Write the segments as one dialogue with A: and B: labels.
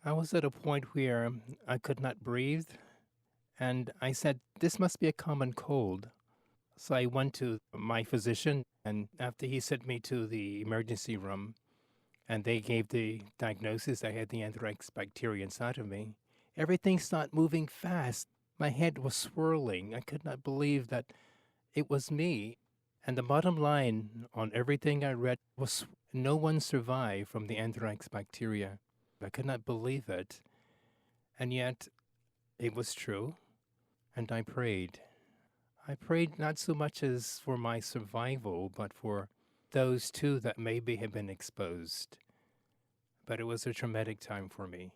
A: I was at a point where I could not breathe, and I said, "This must be a common cold." So I went to my physician, and after he sent me to the emergency room, and they gave the diagnosis I had the anthrax bacteria inside of me, everything started moving fast. My head was swirling. I could not believe that it was me. And the bottom line on everything I read was no one survived from the anthrax bacteria. I could not believe it. And yet it was true. And I prayed. I prayed not so much as for my survival, but for those too that maybe had been exposed. But it was a traumatic time for me.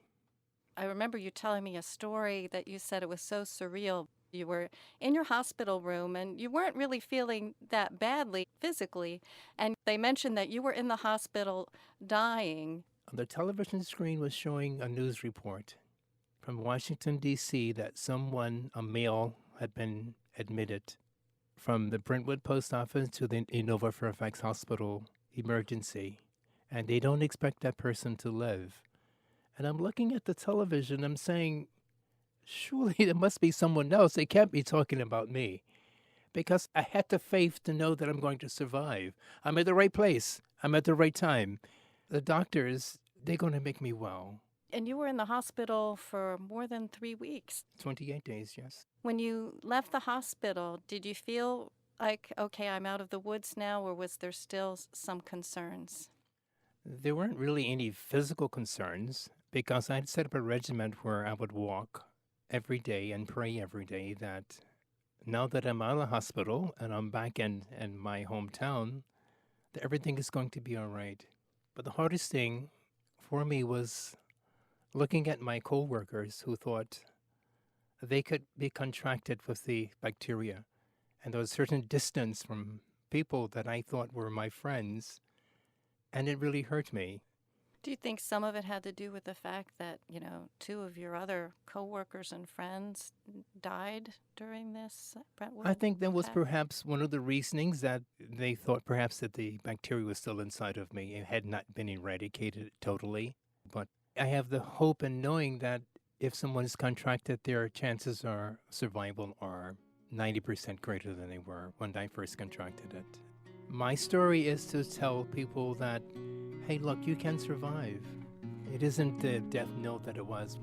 B: I remember you telling me a story that you said it was so surreal. You were in your hospital room and you weren't really feeling that badly physically. And they mentioned that you were in the hospital dying.
A: The television screen was showing a news report from Washington, D.C., that someone, a male, had been admitted from the Brentwood post office to the Innova Fairfax Hospital emergency. And they don't expect that person to live. And I'm looking at the television, I'm saying, surely there must be someone else. They can't be talking about me. Because I had the faith to know that I'm going to survive. I'm at the right place. I'm at the right time. The doctors, they're going to make me well.
B: And you were in the hospital for more than 3 weeks.
A: 28 days, yes.
B: When you left the hospital, did you feel like, okay, I'm out of the woods now, or was there still some concerns?
A: There weren't really any physical concerns because I'd set up a regimen where I would walk every day and pray every day that now that I'm out of the hospital and I'm back in my hometown, that everything is going to be all right. But the hardest thing for me was looking at my coworkers who thought they could be contracted with the bacteria. And there was a certain distance from people that I thought were my friends, and it really hurt me.
B: Do you think some of it had to do with the fact that, two of your other coworkers and friends died during this
A: I
B: Brentwood
A: think that was
B: attack?
A: perhaps one of the reasonings that they thought perhaps that the bacteria was still inside of me. It had not been eradicated totally. But I have the hope in knowing that if someone is contracted, their chances are survival are 90% greater than they were when I first contracted it. My story is to tell people that, hey, look, you can survive. It isn't the death knell that it was.